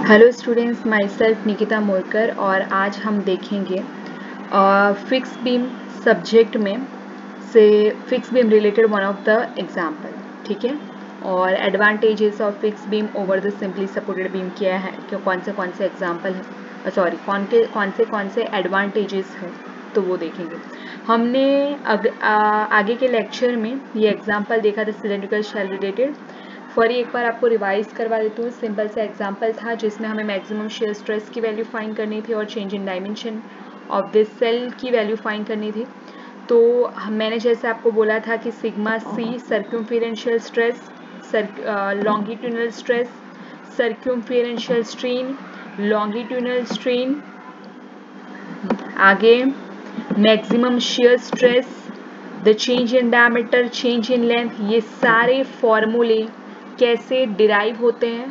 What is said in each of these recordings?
Hello students, my self Nikita Morkar और आज हम देखेंगे फिक्स बीम सब्जेक्ट में से fix beam related one of the example, ठीक है। और advantages of fix beam over the simply supported beam क्या है, क्यों कौन से एग्जाम्पल है, सॉरी कौन से एडवांटेजेस है, तो वो देखेंगे। हमने आगे के लेक्चर में ये एग्जाम्पल देखा था सिलेंड्रिकल शेल रिलेटेड। फॉर एक बार आपको रिवाइज करवा देती हूँ। सिंपल सा एग्जांपल था जिसमें हमें मैक्सिमम शेयर स्ट्रेस की वैल्यू फाइंड करनी थी और change in dimension of this shell की वैल्यू फाइंड करनी थी। तो मैंने जैसे आपको बोला था कि sigma C circumferential stress, longitudinal stress, circumferential strain, longitudinal strain, आगे maximum shear stress, the change in diameter, change in length, ये सारे फॉर्मूले कैसे डिराइव होते हैं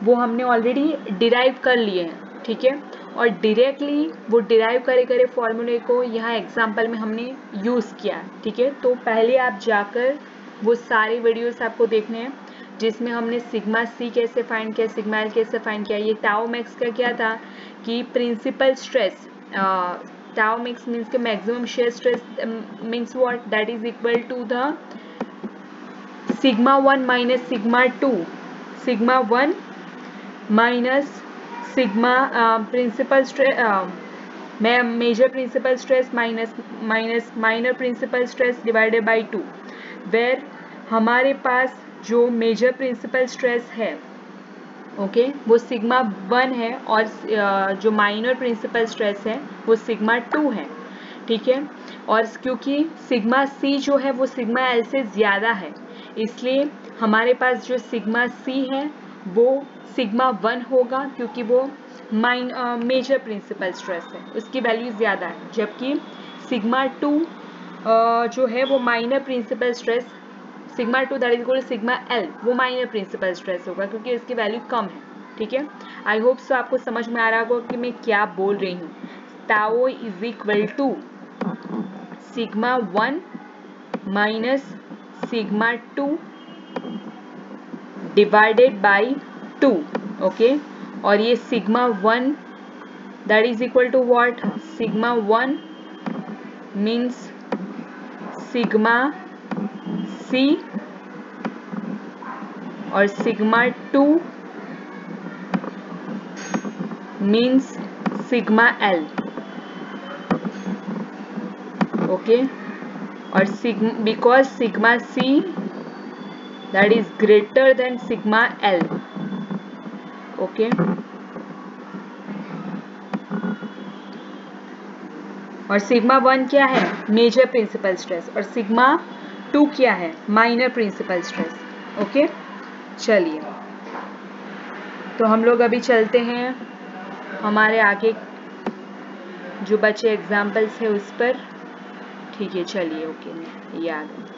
वो हमने ऑलरेडी डिराइव कर लिए हैं, ठीक है। और डायरेक्टली वो डिराइव करे फॉर्मूले को यहाँ एग्जांपल में हमने यूज़ किया, ठीक है। तो पहले आप जाकर वो सारे वीडियोस आपको देखने हैं जिसमें हमने सिग्मा सी कैसे फाइंड किया, सिग्मा एल कैसे फाइंड किया। ये टाउ मैक्स का क्या था कि principal stress, tau max means के maximum shear stress means what, that is equal to the sigma 1 minus sigma 2, sigma 1 minus sigma principal stress, major principal stress minus minor principal stress divided by 2, where हमारे पास जो major principal stress है okay वो sigma 1 है और जो minor principal stress है वो सिग्मा 2 है, ठीक है। और क्योंकि सिग्मा सी जो है वो सिग्मा एल से ज़्यादा है, इसलिए हमारे पास जो सिग्मा सी है वो सिग्मा 1 होगा क्योंकि वो मेजर प्रिंसिपल स्ट्रेस है, उसकी वैल्यू ज़्यादा है। जबकि सिग्मा 2 जो है वो minor principal stress, sigma 2 that is equal to sigma L, वो माइनर प्रिंसिपल स्ट्रेस होगा क्योंकि इसकी वैल्यू कम है, ठीक है। आई होप सो आपको समझ में आ रहा होगा कि मैं क्या बोल रही हूँ। Tau is equal to sigma 1 minus sigma 2 divided by 2, okay. और ये sigma 1 that is equal to what, sigma 1 means sigma C और sigma 2 means sigma L, okay. और because sigma C that is greater than sigma L, okay. और sigma 1 क्या है, major principal stress, और sigma 2 क्या है, माइनर प्रिंसिपल स्ट्रेस, ओके। चलिए तो हम लोग अभी चलते हैं हमारे आगे जो बचे एग्जाम्पल्स है उस पर, ठीक है। चलिए ओके, ये आ गए।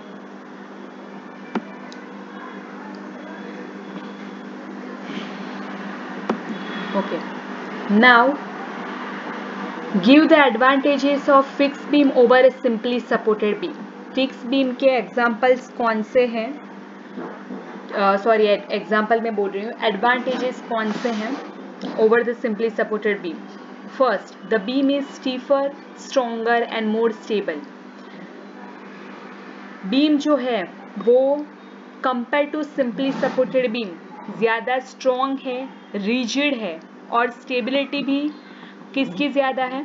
Okay, now give the advantages of fix beam over A simply supported beam. Fix beam के एग्जाम्पल्स कौन से हैं, सॉरी एग्जाम्पल में बोल रही हूँ, एडवांटेजेस कौन से हैं over the simply supported beam. First, the beam is stiffer, stronger and more stable. Beam जो है वो compare to simply supported beam ज़्यादा स्ट्रॉन्ग है, रिजिड है, और स्टेबिलिटी भी किसकी ज़्यादा है,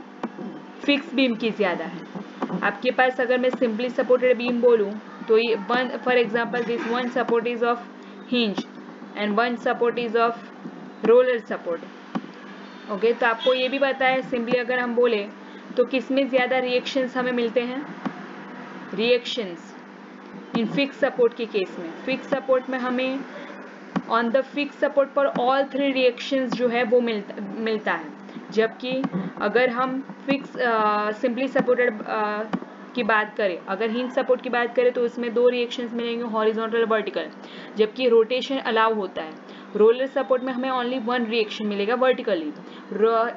फिक्स बीम की ज़्यादा है। आपके पास अगर मैं सिंपली सपोर्टेड बीम बोलूँ तो ये one, for example this one support is of hinge and one support is of roller support, okay. तो आपको ये भी पता है सिंपली अगर हम बोले तो किस में ज़्यादा रिएक्शंस हमें मिलते हैं, रिएक्शंस इन फिक्स सपोर्ट के केस में। फिक्स सपोर्ट में हमें ऑन द फिक्स सपोर्ट पर ऑल 3 रिएक्शंस जो है वो मिलता है। जबकि अगर हम फिक्स सिंपली सपोर्टेड की बात करें, अगर हिंज सपोर्ट की बात करें तो उसमें 2 रिएक्शंस मिलेंगे, हॉरिजॉन्टल वर्टिकल, जबकि रोटेशन अलाउ होता है। रोलर सपोर्ट में हमें ओनली 1 रिएक्शन मिलेगा वर्टिकली,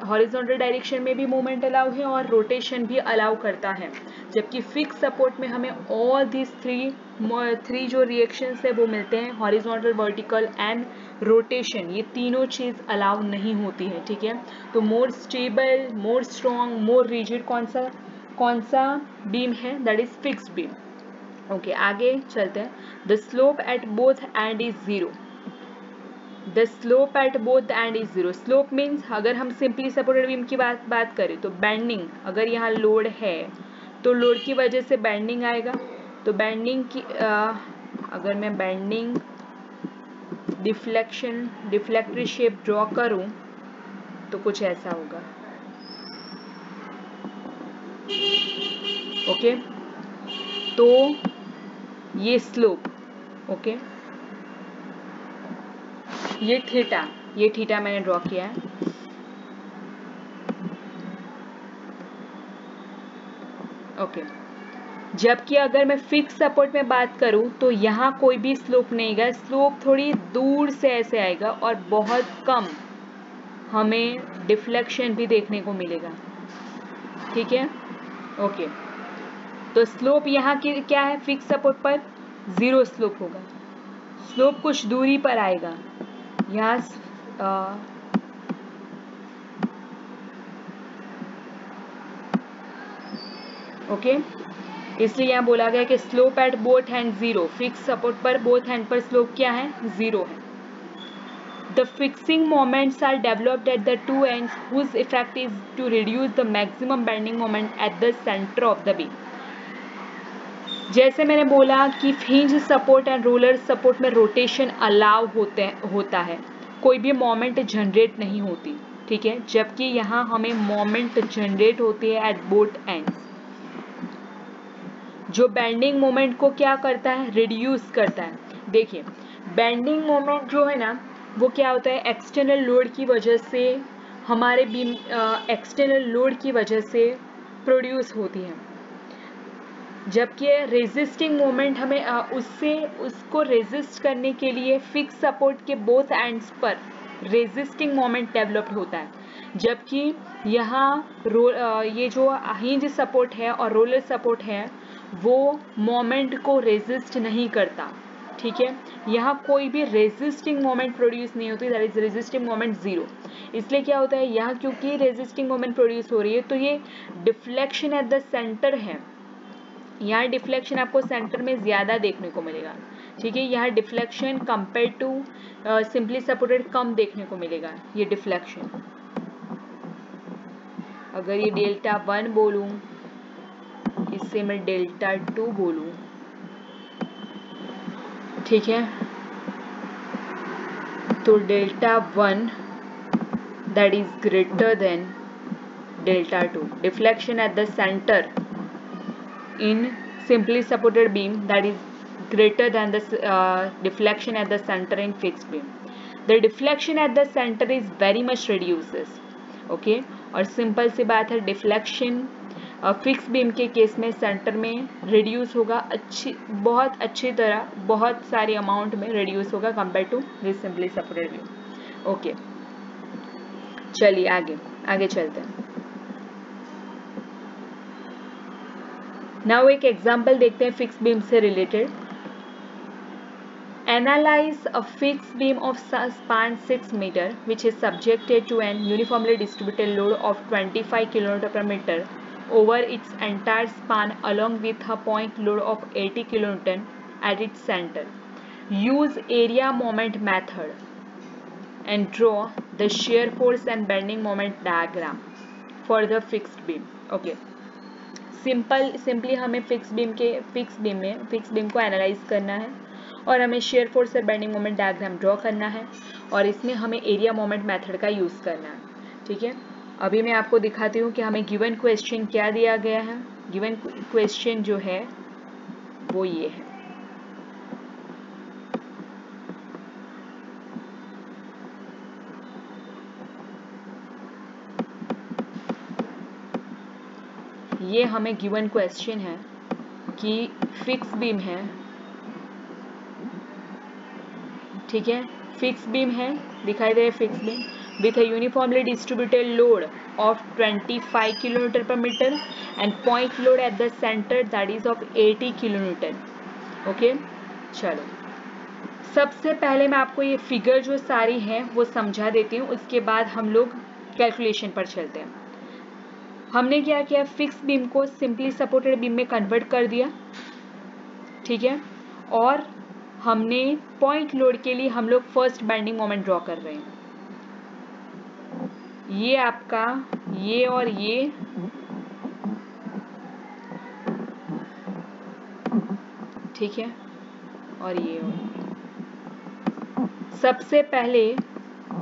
हॉरिजॉन्टल डायरेक्शन में भी मूवमेंट अलाउ है और रोटेशन भी अलाउ करता है। जबकि फिक्स सपोर्ट में हमें ऑल दिस 3 जो रिएक्शंस है वो मिलते हैं, हॉरिजॉन्टल, वर्टिकल एंड रोटेशन, ये तीनों चीज़ अलाउ नहीं होती है, ठीक है। तो मोर स्टेबल, मोर स्ट्रॉन्ग, मोर रिजिड कौन सा बीम है, that is fixed beam. Okay, आगे चलते हैं। The slope at both and is zero. The slope at both and is zero. Slope means अगर हम सिंपली सपोर्टेड बीम की बात करें तो बेंडिंग, अगर यहाँ लोड है तो लोड की वजह से बेंडिंग आएगा। तो बेंडिंग की अगर मैं बेंडिंग डिफ्लेक्टरी शेप ड्रॉ करूं तो कुछ ऐसा होगा। ओके, तो ये स्लोप, ओके, ये थीटा मैंने ड्रॉ किया है। ओके, जबकि अगर मैं फिक्स सपोर्ट में बात करूं तो यहाँ कोई भी स्लोप नहीं है, स्लोप थोड़ी दूर से ऐसे आएगा और बहुत कम हमें डिफ्लेक्शन भी देखने को मिलेगा, ठीक है। ओके, तो स्लोप यहाँ की क्या है, फिक्स सपोर्ट पर जीरो स्लोप होगा, स्लोप कुछ दूरी पर आएगा यहाँ। ओके, इसलिए यहाँ बोला गया कि slope at both hand zero, fix support पर बोथ हैंड पर स्लोप क्या है, जीरो है। The fixing moments are developed at the two ends whose effect is to reduce the maximum bending moment at the centre of the beam. जैसे मैंने बोला कि hinge support and roller support में rotation allow होता है, कोई भी moment generate नहीं होती, ठीक है, जबकि यहाँ हमें मोमेंट जनरेट होती है एट बोथ एंड्स। जो बेंडिंग मोमेंट को क्या करता है, रिड्यूस करता है। देखिए, बेंडिंग मोमेंट जो है ना वो क्या होता है, एक्सटर्नल लोड की वजह से, हमारे बीम एक्सटर्नल लोड की वजह से प्रोड्यूस होती है, जबकि रेजिस्टिंग मोमेंट हमें उसको रेजिस्ट करने के लिए फिक्स सपोर्ट के बोथ एंड्स पर रेजिस्टिंग मोमेंट डेवलप्ड होता है, जबकि यहाँ ये जो हिंज सपोर्ट है और रोलर सपोर्ट है वो मोमेंट को रेजिस्ट नहीं करता, ठीक है। यहाँ कोई भी रेजिस्टिंग मोमेंट प्रोड्यूस नहीं होती, that is resisting moment zero. इसलिए क्या होता है यहाँ, क्योंकि रेजिस्टिंग मोमेंट प्रोड्यूस हो रही है तो ये डिफ्लेक्शन एट द सेंटर है, यहाँ डिफ्लेक्शन आपको सेंटर में ज़्यादा देखने को मिलेगा, ठीक है। यहाँ deflection compare to simply supported कम देखने को मिलेगा, ये डिफ्लेक्शन। अगर ये डेल्टा 1 बोलूँ, इससे मैं डेल्टा 2 बोलूँ, ठीक है, तो delta 1 that is greater then delta 2। Deflection at the centre in simply supported beam that is greater than the deflection at the center in fixed beam. The deflection at the center is very much reduces, okay। और simple सी बात है, deflection fix beam के case में centre में reduce होगा, बहुत अच्छी तरह, बहुत सारी अमाउंट में रिड्यूस होगा compare to this simply supported beam. Okay, चलिए आगे चलते हैं। नाउ एक एग्जाम्पल देखते हैं फिक्स बीम से related. Analyse a fix beam of span 6 metre which is subjected to an uniformly distributed load of 25 kilometre per metre over its entire span along with a point load of 80 kilonewton at its centre. Use area moment method and draw the shear force and bending moment diagram for the fixed beam। Okay, simply हमें fix beam को analyse करना है और हमें shear force और bending moment diagram draw करना है और इसमें हमें एरिया मोमेंट मेथड का यूज़ करना है, ठीक है। अभी मैं आपको दिखाती हूँ कि हमें गिवन क्वेश्चन क्या दिया गया है। गिवन क्वेश्चन जो है वो ये है, ये हमें गिवन क्वेश्चन है कि फिक्स बीम है, ठीक है, फिक्स बीम है, दिखाई दे रहा है fix beam with a uniformly distributed load of 25 kilometre per metre and point load at the centre that is of 80 kilometre. Okay, चलो सबसे पहले मैं आपको ये फिगर जो सारी हैं वो समझा देती हूँ, उसके बाद हम लोग कैलकुलेशन पर चलते हैं। हमने क्या किया, फिक्स बीम को सिंपली सपोर्टेड बीम में कन्वर्ट कर दिया, ठीक है। और हमने पॉइंट लोड के लिए हम लोग फर्स्ट बेंडिंग मोमेंट ड्रॉ कर रहे हैं। ये आपका ये और ये ठीक है, और ये और ये। सबसे पहले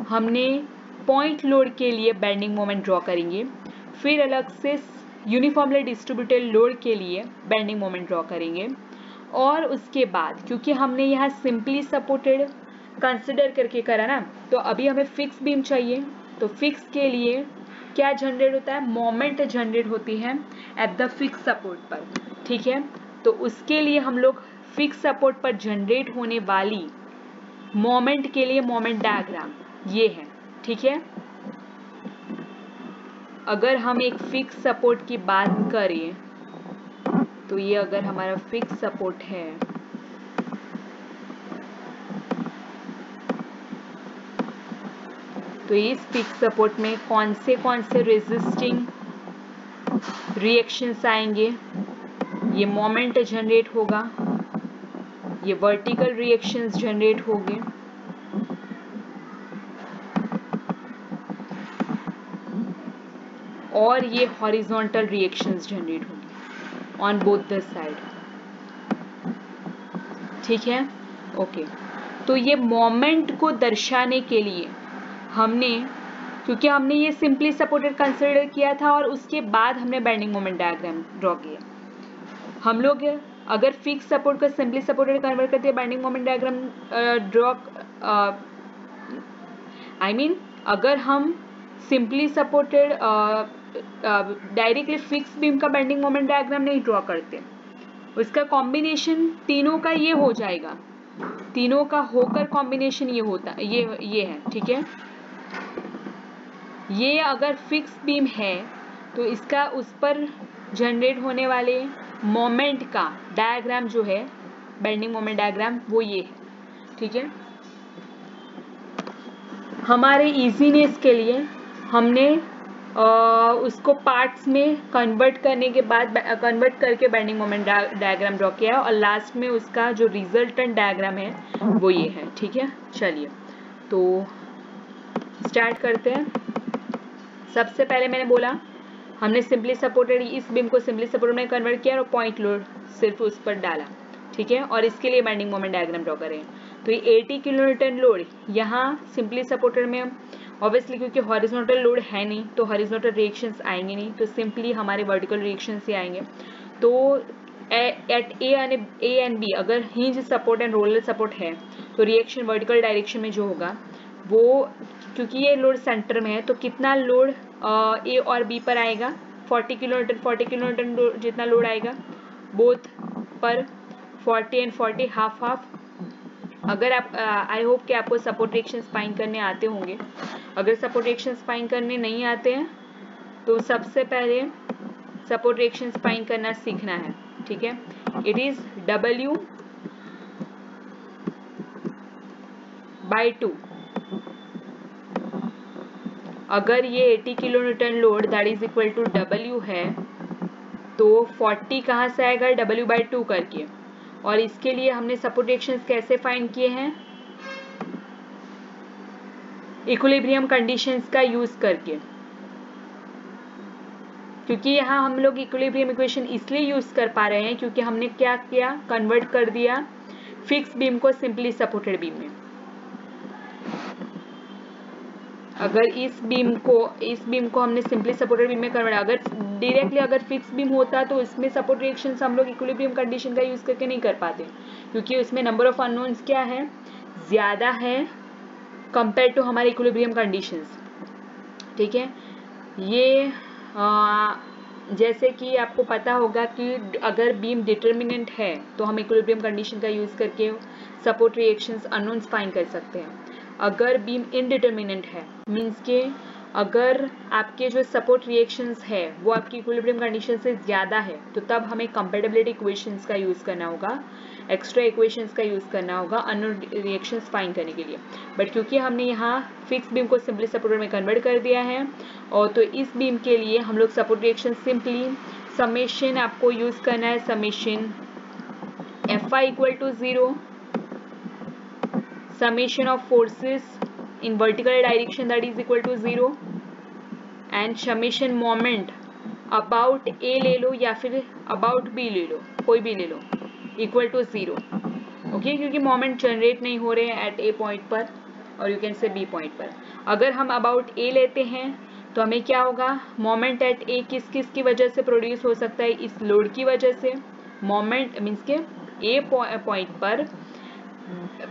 हमने पॉइंट लोड के लिए बेंडिंग मोमेंट ड्रॉ करेंगे, फिर अलग से यूनिफॉर्मली डिस्ट्रीब्यूटेड लोड के लिए बेंडिंग मोमेंट ड्रॉ करेंगे, और उसके बाद क्योंकि हमने यहाँ सिंपली सपोर्टेड कंसिडर करके करा ना, तो अभी हमें फिक्स बीम चाहिए। तो फिक्स के लिए क्या जनरेट होता है, मोमेंट जनरेट होती है एट द फिक्स सपोर्ट पर, ठीक है। तो उसके लिए हम लोग फिक्स सपोर्ट पर जनरेट होने वाली मोमेंट के लिए मोमेंट डायग्राम ये है, ठीक है। अगर हम एक फिक्स सपोर्ट की बात करें तो ये अगर हमारा फिक्स सपोर्ट है, तो इस फिक्स सपोर्ट में कौन से रेजिस्टिंग रिएक्शंस आएंगे, ये मोमेंट जनरेट होगा, ये वर्टिकल रिएक्शंस जनरेट होंगे, और ये हॉरिजॉन्टल रिएक्शंस जनरेट होंगे ऑन बोथ द साइड, ठीक है। ओके, तो ये मोमेंट को दर्शाने के लिए हमने, क्योंकि हमने ये सिंपली सपोर्टेड कंसिडर किया था और उसके बाद हमने बेंडिंग मोमेंट डायग्राम ड्रॉ किया। हम लोग अगर फिक्स सपोर्ट को सिंपली सपोर्टेड कन्वर्ट करते हैं bending moment diagram draw, I mean अगर हम simply supported directly fix beam का बेंडिंग मोमेंट डायग्राम नहीं ड्रॉ करते, उसका कॉम्बिनेशन तीनों का ये हो जाएगा, तीनों का होकर कॉम्बिनेशन ये होता ये है, ठीक है। ये अगर फिक्स बीम है तो इसका उस पर जनरेट होने वाले मोमेंट का डायग्राम जो है, बेंडिंग मोमेंट डायग्राम, वो ये है, ठीक है। हमारे इजीनेस के लिए हमने उसको पार्ट्स में कन्वर्ट करने के बाद कन्वर्ट करके बेंडिंग मोमेंट डायग्राम ड्रॉ किया है, और लास्ट में उसका जो रिजल्टेंट डायग्राम है वो ये है, ठीक है। चलिए तो स्टार्ट करते हैं। सबसे पहले मैंने बोला हमने सिंपली सपोर्टेड इस बीम को सिंपली सपोर्टेड में कन्वर्ट किया और पॉइंट लोड सिर्फ उस पर डाला, ठीक है, और इसके लिए बेंडिंग मोमेंट डायग्राम ड्रॉ करें। तो ये 80 किलोन्यूटन लोड यहाँ सिंपली सपोर्टेड में ऑब्वियसली क्योंकि हॉरिजॉन्टल लोड है नहीं तो हॉरिजॉन्टल रिएक्शंस आएंगे नहीं, तो सिंपली हमारे वर्टिकल रिएक्शंस ही आएंगे। तो एट ए एंड बी अगर hinge support and roller support है तो रिएक्शन वर्टिकल डायरेक्शन में जो होगा वो, क्योंकि ये लोड सेंटर में है तो कितना लोड ए और बी पर आएगा, 40 किलोन्यूटन जितना लोड आएगा बोथ पर, 40 एंड 40 हाफ हाफ। अगर आप आई होप कि आपको सपोर्ट रिएक्शंस फाइंड करने आते होंगे, अगर सपोर्ट रिएक्शंस फाइंड करने नहीं आते हैं तो सबसे पहले सपोर्ट रिएक्शंस फाइंड करना सीखना है, ठीक है। It is W/2। अगर ये 80 kilonewton load that is equal to W है तो 40 कहाँ से आएगा, W/2 करके, और इसके लिए हमने सपोर्ट रिएक्शंस कैसे फाइंड किए हैं, इक्विलिब्रियम कंडीशंस का यूज करके, क्योंकि यहाँ हम लोग इक्विलिब्रियम इक्वेशन इसलिए यूज कर पा रहे हैं क्योंकि हमने क्या किया, कन्वर्ट कर दिया फिक्स बीम को सिंपली सपोर्टेड बीम में। अगर इस बीम को हमने सिंपली सपोर्टेड बीम में कन्वर्ट, अगर डायरेक्टली अगर फिक्स बीम होता तो इसमें सपोर्ट रिएक्शंस हम लोग इक्विलिब्रियम कंडीशन का यूज करके नहीं कर पाते, क्योंकि उसमें नंबर ऑफ अननोन्स क्या है, ज्यादा है कंपेयर टू हमारे इक्विलिब्रियम कंडीशंस, ठीक है। ये जैसे कि आपको पता होगा कि अगर बीम डिटर्मिनेंट है तो हम इक्विलिब्रियम कंडीशन का यूज करके सपोर्ट रिएक्शंस अननोन्स फाइंड कर सकते हैं। अगर बीम इनडिटर्मिनेंट है मींस के अगर आपके जो सपोर्ट रिएक्शंस है वो आपकी इक्विलिब्रियम कंडीशन से ज़्यादा है तो तब हमें कंपैटिबिलिटी इक्वेशंस का यूज़ करना होगा, एक्स्ट्रा इक्वेशंस का यूज़ करना होगा अननोन रिएक्शंस फाइंड करने के लिए। बट क्योंकि हमने यहाँ फिक्स बीम को सिंपली सपोर्टेड में कन्वर्ट कर दिया है और तो इस बीम के लिए हम लोग सपोर्ट रिएक्शन सिंपली समेशन आपको यूज़ करना है, summation Fy equal to 0, summation of forces in vertical direction that is equal to 0 and summation moment about A ले लो या फिर about B ले लो, कोई भी ले लो, equal to 0. ओके, क्योंकि मोमेंट जनरेट नहीं हो रहे हैं एट ए पॉइंट पर और you can say b point पर। अगर हम अबाउट ए लेते हैं तो हमें क्या होगा, मोमेंट एट ए किस किस की वजह से प्रोड्यूस हो सकता है, इस लोड की वजह से। मोमेंट मीन्स के ए पॉइंट पर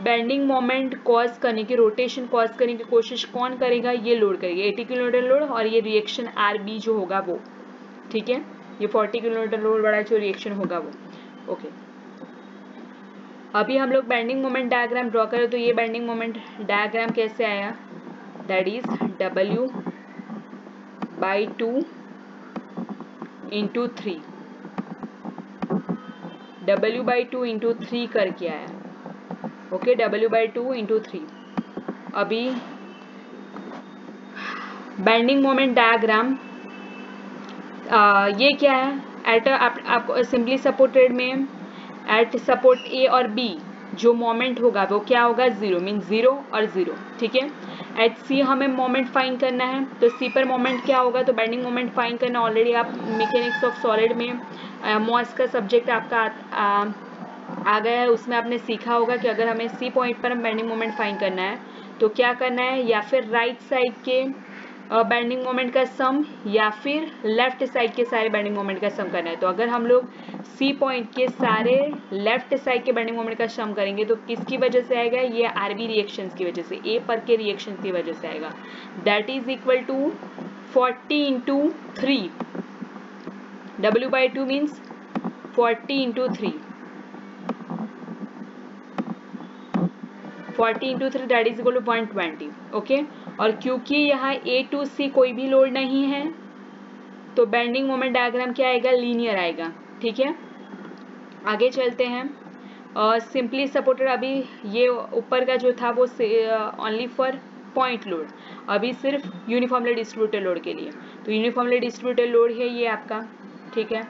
बेंडिंग मोमेंट कॉज करने की, रोटेशन कॉज करने की कोशिश कौन करेगा, ये लोड करेगा, 80 किलोमीटर लोड, और ये रिएक्शन आर बी जो होगा वो, ठीक है, ये 40 किलोमीटर लोड वाला जो रिएक्शन होगा वो। ओके, अभी हम लोग बेंडिंग मोमेंट डायग्राम ड्रॉ करें तो ये बेंडिंग मोमेंट डायग्राम कैसे आया, दैट इज W/2 × 3, W/2 × 3 करके आया। Okay, W/2 × 3। अभी बेंडिंग मोमेंट डायग्राम ये क्या है, एट आप सिंपली सपोर्टेड में एट सपोर्ट ए और बी जो मोमेंट होगा वो क्या होगा, 0, मीन 0 और 0, ठीक है। एट सी हमें मोमेंट फाइंड करना है, तो सी पर मोमेंट क्या होगा, तो बेंडिंग मोमेंट फाइंड करना, ऑलरेडी आप मैकेनिक्स ऑफ सॉलिड में मॉस का सब्जेक्ट आपका आ गया है, उसमें आपने सीखा होगा कि अगर हमें सी पॉइंट पर हम बेंडिंग मोमेंट फाइंड करना है तो क्या करना है, या फिर राइट साइड के बेंडिंग मोमेंट का सम या फिर लेफ्ट साइड के सारे बेंडिंग मोमेंट का सम करना है। तो अगर हम लोग सी पॉइंट के सारे लेफ्ट साइड के बेंडिंग मोमेंट का सम करेंगे तो किसकी वजह से आएगा, ये आरबी रिएक्शंस की वजह से, ए पर के रिएक्शंस की वजह से आएगा, that is equal to 40 × 3, W/2 means 40 × 3, 40 × 3 that is equal to 120। Okay, और क्योंकि यहाँ ए टू सी कोई भी लोड नहीं है तो बेंडिंग मोमेंट डायग्राम क्या आएगा, लीनियर आएगा, ठीक है। आगे चलते हैं, सिंपली सपोर्टेड, अभी ये ऊपर का जो था वो ओनली फॉर पॉइंट लोड, अभी सिर्फ यूनिफॉर्मली डिस्ट्रीब्यूटेड लोड के लिए, तो यूनिफॉर्मली डिस्ट्रीब्यूटेड लोड है ये आपका, ठीक है।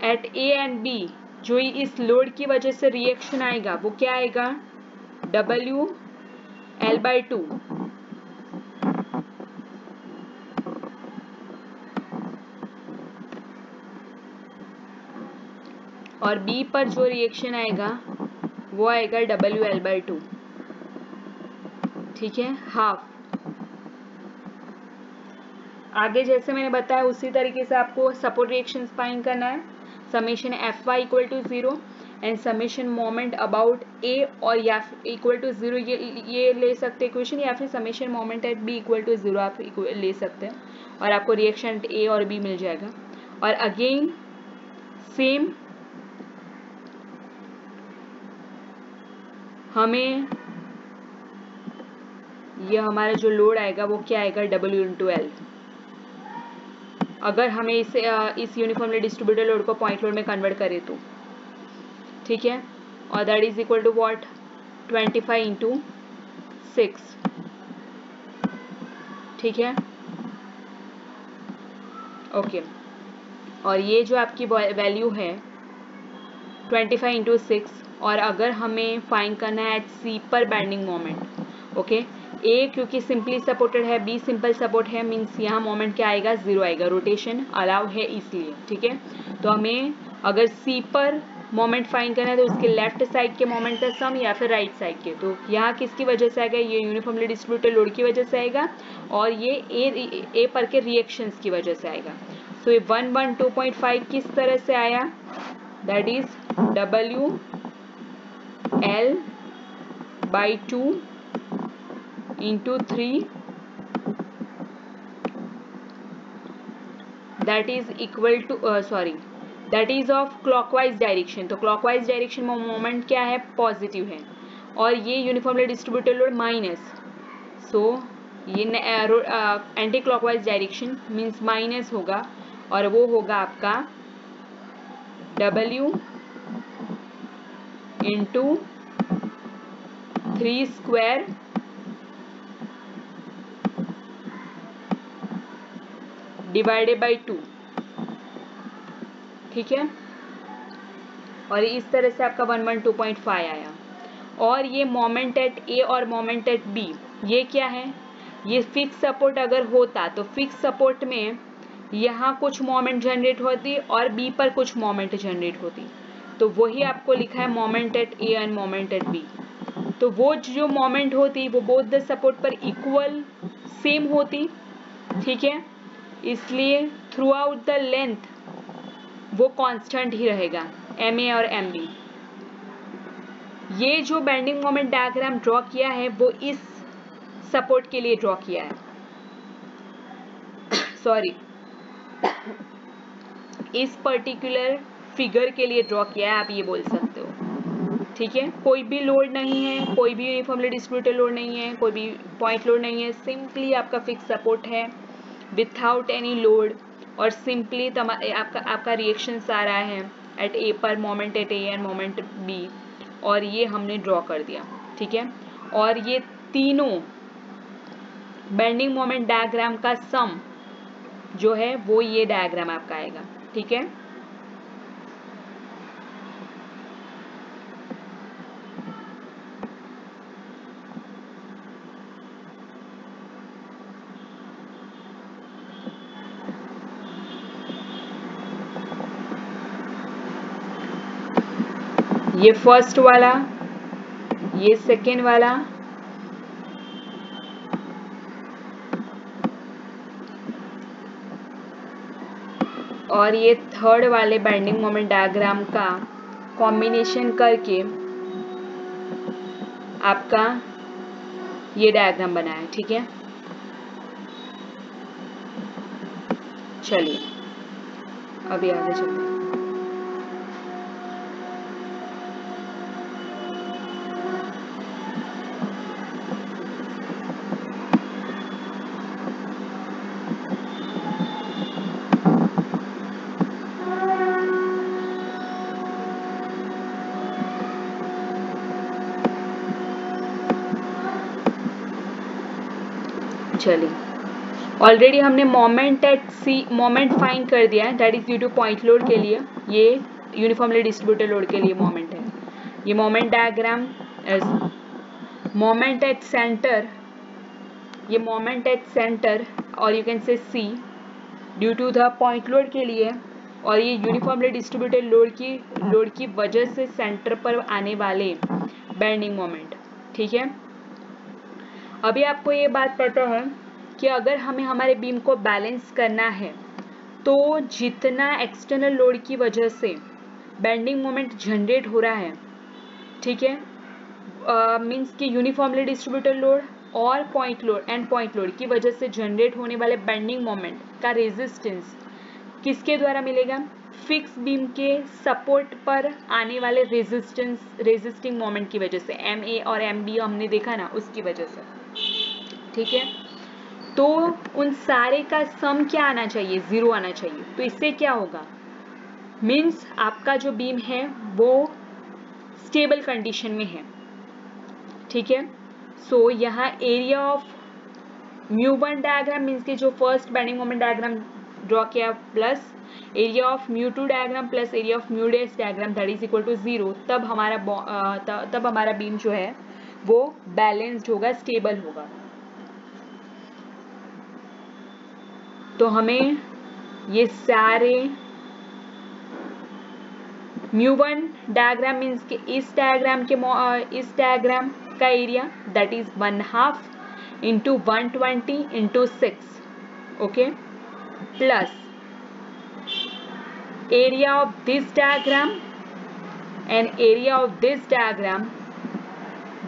एट ए एंड बी जो इस लोड की वजह से रिएक्शन आएगा वो क्या आएगा, WL/2 और बी पर जो रिएक्शन आएगा वो आएगा WL/2, ठीक है, हाफ। आगे जैसे मैंने बताया उसी तरीके से आपको सपोर्ट रिएक्शंस फाइंड करना है, summation Fy equal to 0 and summation moment about A और या इक्वल टू 0, ये ले सकते हैं इक्वेशन, या फिर summation moment at b equal to 0 आप ले सकते हैं और आपको रिएक्शन ए और बी मिल जाएगा। और अगेन सेम हमें ये हमारा जो लोड आएगा वो क्या आएगा, W/L। अगर हमें इसे इस यूनिफॉर्मली डिस्ट्रीब्यूटेड लोड को पॉइंट लोड में कन्वर्ट करें तो, ठीक है, और that is equal to what, 25 × 6, ठीक है। ओके, और ये जो आपकी वैल्यू है 25 × 6, और अगर हमें फाइंड करना है एट सी पर बेंडिंग मोमेंट, ओके, ए क्योंकि सिंपली सपोर्टेड है, बी सिंपल सपोर्ट है, मीन्स यहाँ मोमेंट क्या आएगा, 0 आएगा, रोटेशन अलाउ है इसलिए, ठीक है। तो हमें अगर सी पर मोमेंट फाइंड करना है तो उसके लेफ्ट साइड के मोमेंट का सम या फिर राइट साइड के, तो यहाँ किसकी वजह से आएगा, ये यूनिफॉर्मली डिस्ट्रीब्यूटेड लोड की वजह से आएगा और ये ए पर के रिएक्शंस की वजह से आएगा। तो ये 112.5 किस तरह से आया, that is WL/2 × 3 that is equal to that is of clockwise direction, तो clockwise direction में मोमेंट क्या है, पॉजिटिव है, और ये uniformly distributed load minus so ये anti clockwise direction means minus होगा और वो होगा आपका W into 3 square divided by 2, ठीक है। और इस तरह से आपका 112.5 आया। और ये मोमेंट एट ए और मोमेंट एट बी, ये क्या है, ये फिक्स सपोर्ट अगर होता तो फिक्स सपोर्ट में यहाँ कुछ मोमेंट जनरेट होती और बी पर कुछ मोमेंट जनरेट होती, तो वही आपको लिखा है moment at a and moment at b. तो वो जो मोमेंट होती वो बोथ द सपोर्ट पर इक्वल सेम होती, ठीक है, इसलिए थ्रू आउट द लेंथ वो कांस्टेंट ही रहेगा एम ए और एम बी। ये जो बेंडिंग मोमेंट डायग्राम ड्रॉ किया है वो इस सपोर्ट के लिए ड्रॉ किया है, सॉरी इस पर्टिकुलर फिगर के लिए ड्रॉ किया है, आप ये बोल सकते हो, ठीक है। कोई भी लोड नहीं है, कोई भी यूनिफॉर्मली डिस्ट्रीब्यूटेड लोड नहीं है, कोई भी पॉइंट लोड नहीं है, सिंपली आपका फिक्स सपोर्ट है विथआउट एनी लोड, और सिंपली आपका रिएक्शंस आ रहा है एट ए पर moment at a and moment b, और ये हमने ड्रॉ कर दिया, ठीक है। और ये तीनों बेंडिंग मोमेंट डायग्राम का सम जो है वो ये डायग्राम आपका आएगा, ठीक है। ये फर्स्ट वाला, ये सेकेंड वाला, और ये थर्ड वाले बेंडिंग मोमेंट डायग्राम का कॉम्बिनेशन करके आपका ये डायग्राम बना है, ठीक है। चलिए अभी आगे चलते हैं। चलिए ऑलरेडी हमने moment at c moment find कर दिया है, that is due to point load के लिए, ये यूनिफॉर्मली डिस्ट्रीब्यूटेड लोड के लिए मोमेंट है। ये moment diagram moment at centre, ये मोमेंट एट सेंटर और you can see c due to the point load के लिए, और ये यूनिफॉर्मली डिस्ट्रीब्यूटेड लोड की वजह से सेंटर पर आने वाले बेंडिंग मोमेंट, ठीक है। अभी आपको ये बात पता है कि अगर हमें हमारे बीम को बैलेंस करना है तो जितना एक्सटर्नल लोड की वजह से बेंडिंग मोमेंट जनरेट हो रहा है, ठीक है, मीन्स कि यूनिफॉर्मली डिस्ट्रीब्यूटेड लोड और पॉइंट लोड की वजह से जनरेट होने वाले बेंडिंग मोमेंट का रेजिस्टेंस किसके द्वारा मिलेगा, फिक्स बीम के सपोर्ट पर आने वाले रेजिस्टिंग मोमेंट की वजह से, एम ए और एम बी हमने देखा ना, उसकी वजह से, ठीक है। तो उन सारे का सम क्या आना चाहिए, 0 आना चाहिए। तो इससे क्या होगा, मीन्स आपका जो बीम है वो स्टेबल कंडीशन में है, ठीक है। सो यहाँ एरिया ऑफ μ1 डायग्राम मीन्स के जो first bending moment diagram draw किया plus area of μ2 diagram plus area of μ dash diagram that is equal to 0, तब हमारा बीम जो है वो बैलेंस्ड होगा, स्टेबल होगा। तो हमें ये सारे μ1 डायग्राम मीन्स के इस डायग्राम का area that is 1/2 into 120 into 6, okay, plus area of this diagram and area of this diagram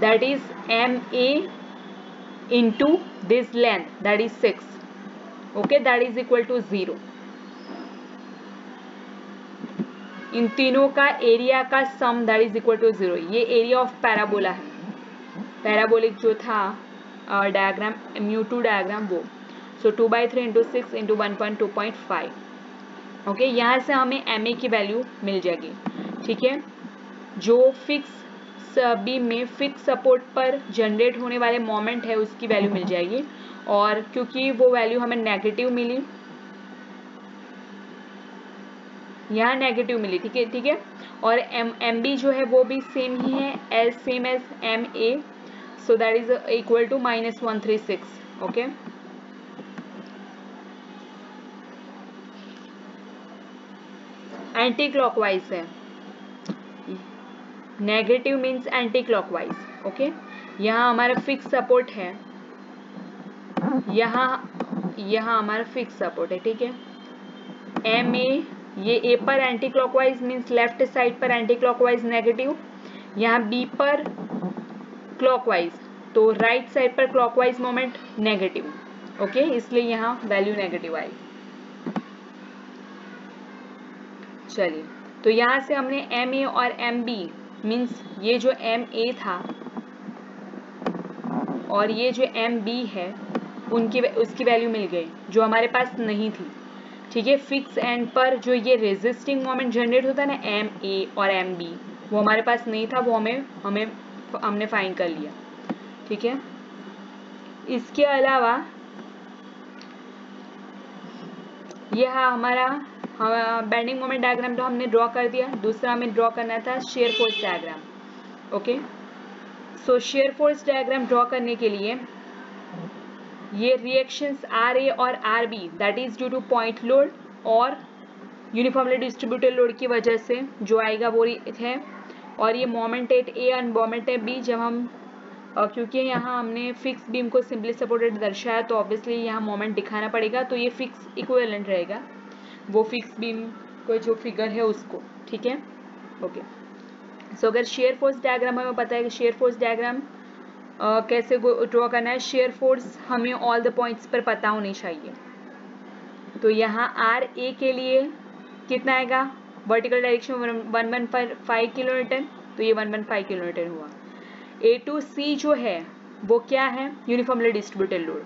that is MA into this length that is 6, okay, that is equal to 0। इन तीनों का area का sum that is equal to 0। ये area of parabola है, parabolic जो था diagram mu2 diagram वो। सो 2/3 into 6 into 1.2.5। Okay, यहाँ से हमें MA की वैल्यू मिल जाएगी। ठीक है, जो फिक्स बीम में फिक्स सपोर्ट पर जनरेट होने वाले मोमेंट है उसकी वैल्यू मिल जाएगी। और क्योंकि वो वैल्यू हमें नेगेटिव मिली, यहाँ नेगेटिव मिली, ठीक है, ठीक है। और MB जो है वो भी सेम ही है, as same as MA, so that is equal to -136। Okay, anti clockwise है, negative means anti clockwise. Okay, यहाँ हमारा फिक्स सपोर्ट है, यहाँ हमारा फिक्स सपोर्ट है। ठीक है, MA ये A पर anti clockwise means left side पर एंटी क्लॉकवाइज नेगेटिव, यहाँ B पर क्लॉकवाइज, तो राइट साइड पर क्लॉकवाइज मोमेंट नेगेटिव। ओके, इसलिए यहाँ वैल्यू नेगेटिव आई। चलिए, तो यहाँ से हमने MA और MB मीन्स ये जो MA था और ये जो MB है उसकी वैल्यू मिल गई जो हमारे पास नहीं थी। ठीक है, फिक्स एंड पर जो ये रेजिस्टिंग मोमेंट जनरेट होता है ना MA और MB, वो हमारे पास नहीं था, वो हमने फाइंड कर लिया। ठीक है, इसके अलावा यह हमारा बेंडिंग मोमेंट डायग्राम तो हमने ड्रॉ कर दिया। दूसरा हमें ड्रॉ करना था शेयर फोर्स डायग्राम। ओके, सो शेयर फोर्स डायग्राम ड्रॉ करने के लिए ये रिएक्शंस RA और RB that is due to point load और यूनिफॉर्मली डिस्ट्रीब्यूटेड लोड की वजह से जो आएगा वो है, और ये मोमेंट एट A और मोमेंट एट B जब हम क्योंकि यहाँ हमने फिक्स बीम को सिंपली सपोर्टेड दर्शाया तो ऑब्वियसली यहाँ मोमेंट दिखाना पड़ेगा, तो ये फिक्स इक्विवेलेंट रहेगा वो फिक्स बीम को जो फिगर है उसको। ठीक है, ओके। सो अगर शेयर फोर्स डायग्राम हमें पता है कि शेयर फोर्स डायग्राम कैसे ड्रॉ करना है, शेयर फोर्स हमें ऑल द पॉइंट्स पर पता होनी चाहिए। तो यहाँ RA के लिए कितना आएगा, वर्टिकल डायरेक्शन 115 किलो न्यूटन, तो ये 115 किलो न्यूटन हुआ। A to C जो है वो क्या है, यूनिफॉर्मली डिस्ट्रीब्यूटेड लोड।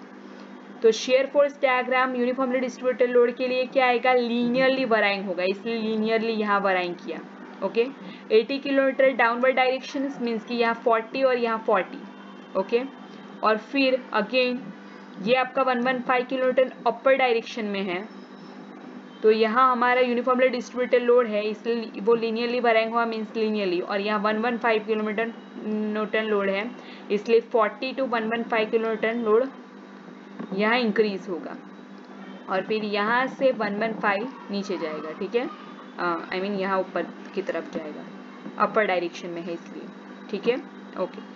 तो shear force diagram uniformly distributed load के लिए क्या आएगा, लीनियरली वराइंग होगा, इसलिए लीनियरली यहाँ वराइंग किया। Okay, 80 kilometre downward direction means कि यहाँ 40 और यहाँ 40। ओके, और फिर अगेन ये आपका 115 किलोमीटर अपर डायरेक्शन में है, तो यहाँ हमारा यूनिफॉर्मली डिस्ट्रीब्यूटेड लोड है इसलिए वो लीनियरली वराइंग हुआ मीन्स लीनियरली, और यहाँ 115 किलोमीटर न्यूटन लोड है इसलिए 40 to 115 किलोमीटर लोड यहाँ इंक्रीज होगा, और फिर यहाँ से 115 नीचे जाएगा। ठीक है, आई मीन यहाँ ऊपर की तरफ जाएगा, अपर डायरेक्शन में है इसलिए। ठीक है, ओके।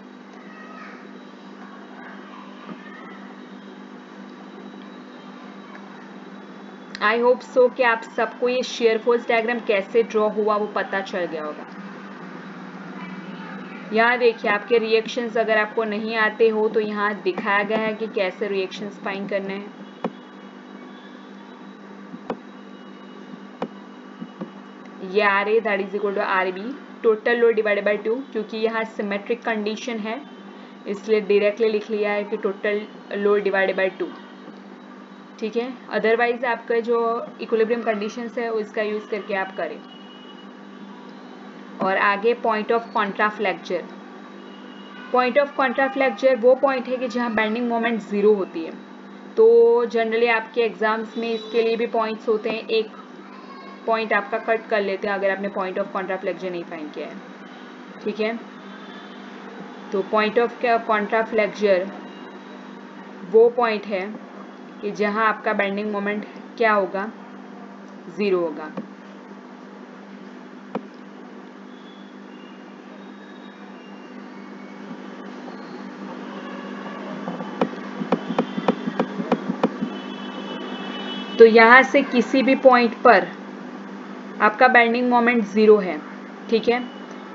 आई होप सो कि आप सबको ये शेयर फोर्स डायग्राम कैसे ड्रॉ हुआ वो पता चल गया होगा। यहाँ देखिए आपके रिएक्शंस अगर आपको नहीं आते हो तो यहाँ दिखाया गया है कि कैसे रिएक्शंस फाइंड करने हैं। ये RA that is equal to RB total load divided by 2, क्योंकि यहाँ सिमेट्रिक कंडीशन है इसलिए डायरेक्टली लिख लिया है कि टोटल लोड डिवाइडेड बाय 2। ठीक है, अदरवाइज आपका जो इक्विलिब्रियम कंडीशंस है उसका यूज करके आप करें। और आगे point of contraflexure. Point of contraflexure वो पॉइंट है कि जहाँ बेंडिंग मोमेंट जीरो होती है, तो जनरली आपके एग्जाम्स में इसके लिए भी पॉइंट्स होते हैं, एक पॉइंट आपका कट कर लेते हैं अगर आपने पॉइंट ऑफ कॉन्ट्राफ्लेक्चर नहीं फाइंड किया है। ठीक है, तो पॉइंट ऑफ कॉन्ट्राफ्लेक्चर वो पॉइंट है कि जहाँ आपका बेंडिंग मोमेंट क्या होगा, जीरो होगा। तो यहाँ से किसी भी पॉइंट पर आपका बेंडिंग मोमेंट जीरो है। ठीक है,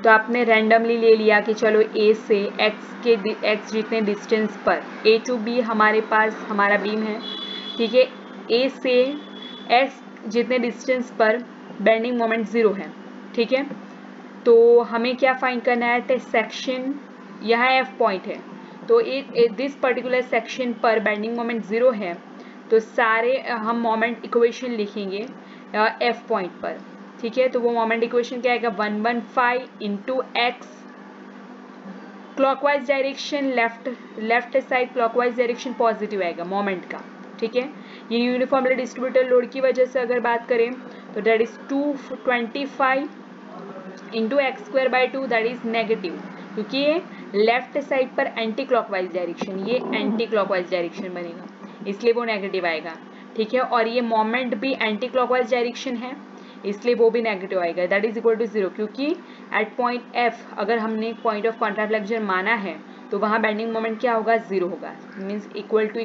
तो आपने रैंडमली ले लिया कि चलो A से x जितने डिस्टेंस पर A to B हमारे पास हमारा बीम है। ठीक है, A से x जितने डिस्टेंस पर बेंडिंग मोमेंट जीरो है। ठीक है, तो हमें क्या फाइंड करना है, सेक्शन यहाँ F पॉइंट है तो दिस पर्टिकुलर सेक्शन पर बेंडिंग मोमेंट 0 है, तो सारे हम मोमेंट इक्वेशन लिखेंगे एफ पॉइंट पर, ठीक है। तो वो मोमेंट इक्वेशन क्या आएगा, 115 into x clockwise direction, left side clockwise direction positive आएगा मोमेंट का, ठीक है। ये यूनिफॉर्मली डिस्ट्रीब्यूटेड लोड की वजह से अगर बात करें तो that is 225 into x square by 2, that is negative, क्योंकि ये लेफ्ट साइड पर एंटी क्लॉकवाइज डायरेक्शन, ये एंटी क्लॉकवाइज डायरेक्शन बनेगा, इसलिए वो नेगेटिव आएगा, ठीक है। और ये मोमेंट भी एंटी क्लॉकवाइज डायरेक्शन है, इसलिए वो भी नेगेटिव आएगा, दैट इज इक्वल टू 0, क्योंकि एट पॉइंट एफ अगर हमने पॉइंट ऑफ कॉन्ट्राफ्लेक्शन माना है तो वहाँ बेंडिंग मोमेंट क्या होगा, 0 होगा, मीन्स इक्वल टू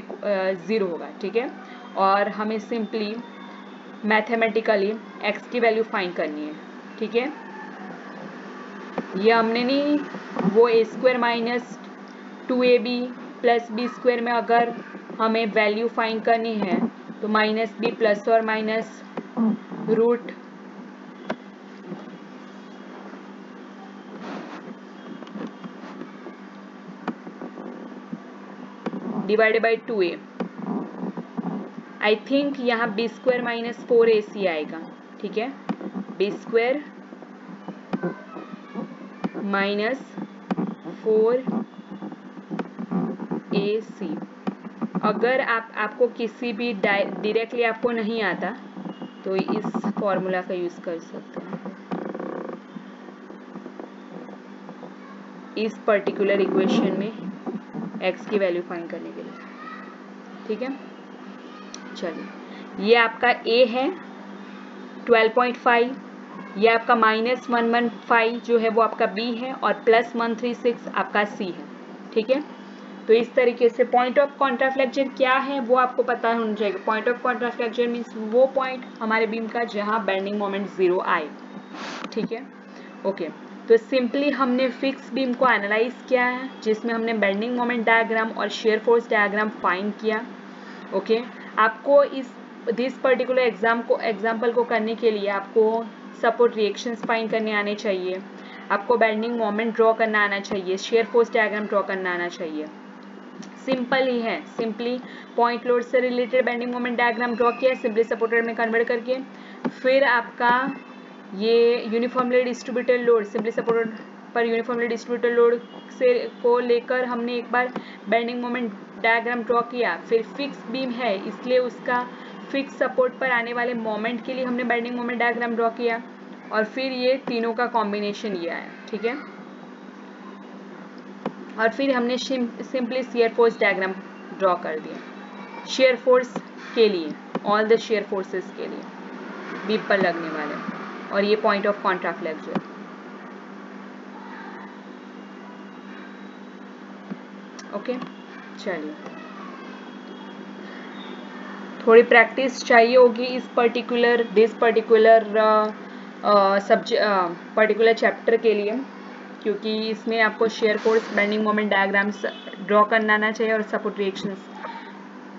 0 होगा, ठीक है। और हमें सिंपली मैथमेटिकली एक्स की वैल्यू फाइंड करनी है, ठीक है। ये हमने नहीं, वो A square minus 2ab plus B square में अगर हमें वैल्यू फाइंड करनी है तो माइनस बी प्लस और minus root divided by 2a, I think यहाँ बी स्क्वायर माइनस 4ac आएगा, ठीक है। बी स्क्वायर माइनस 4ac, अगर आपको किसी भी डायरेक्टली आपको नहीं आता तो इस फॉर्मूला का यूज कर सकते हैं इस पर्टिकुलर इक्वेशन में x की वैल्यू फाइंड करने के लिए, ठीक है। चलिए, ये आपका a है 12.5, ये आपका -115 जो है वो आपका b है, और +136 आपका c है, ठीक है। तो इस तरीके से पॉइंट ऑफ कॉन्ट्राफ्लेक्शन क्या है वो आपको पता होना चाहिए। पॉइंट ऑफ कॉन्ट्राफ्लेक्शन मीन्स वो पॉइंट हमारे बीम का जहां बेंडिंग मोमेंट 0 आए, ठीक है। ओके, तो सिंपली हमने फिक्स बीम को एनालाइज किया है, जिसमें हमने बेंडिंग मोमेंट डायग्राम और शेयर फोर्स डायग्राम फाइंड किया। ओके, आपको दिस पर्टिकुलर एग्जाम्पल को करने के लिए आपको सपोर्ट रिएक्शंस फाइंड करने आने चाहिए, आपको बेंडिंग मोमेंट ड्रॉ करना आना चाहिए, शेयर फोर्स डायग्राम ड्रॉ करना आना चाहिए। सिंपल ही है, सिंपली पॉइंट लोड से related bending moment diagram draw किया, सिंपली सपोर्टेड में कन्वर्ट करके, फिर आपका ये uniformly distributed load, simply supported पर यूनिफॉर्मली डिस्ट्रीब्यूटेड लोड से को लेकर हमने एक बार बेंडिंग मोमेंट डायग्राम ड्रॉ किया, फिर फिक्स बीम है इसलिए उसका फिक्स सपोर्ट पर आने वाले मोमेंट के लिए हमने बेंडिंग मोमेंट डायग्राम ड्रॉ किया, और फिर ये तीनों का कॉम्बिनेशन ये आया, ठीक है। और फिर हमने simply shear force diagram draw कर दिया, शेयर फोर्स के लिए, ऑल द शेयर फोर्सेस के लिए बीम पर लगने वाले, और ये पॉइंट ऑफ कॉन्ट्राफ्लेक्शन। ओके, चलिए, थोड़ी प्रैक्टिस चाहिए होगी इस पर्टिकुलर पर्टिकुलर चैप्टर के लिए, क्योंकि इसमें आपको shear force bending moment diagrams draw करना आना चाहिए और सपोर्ट रिएक्शंस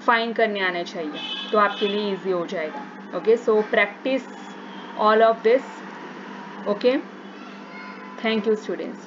फाइंड करने आने चाहिए, तो आपके लिए इजी हो जाएगा। Okay, so practice all of this. Okay, thank you students.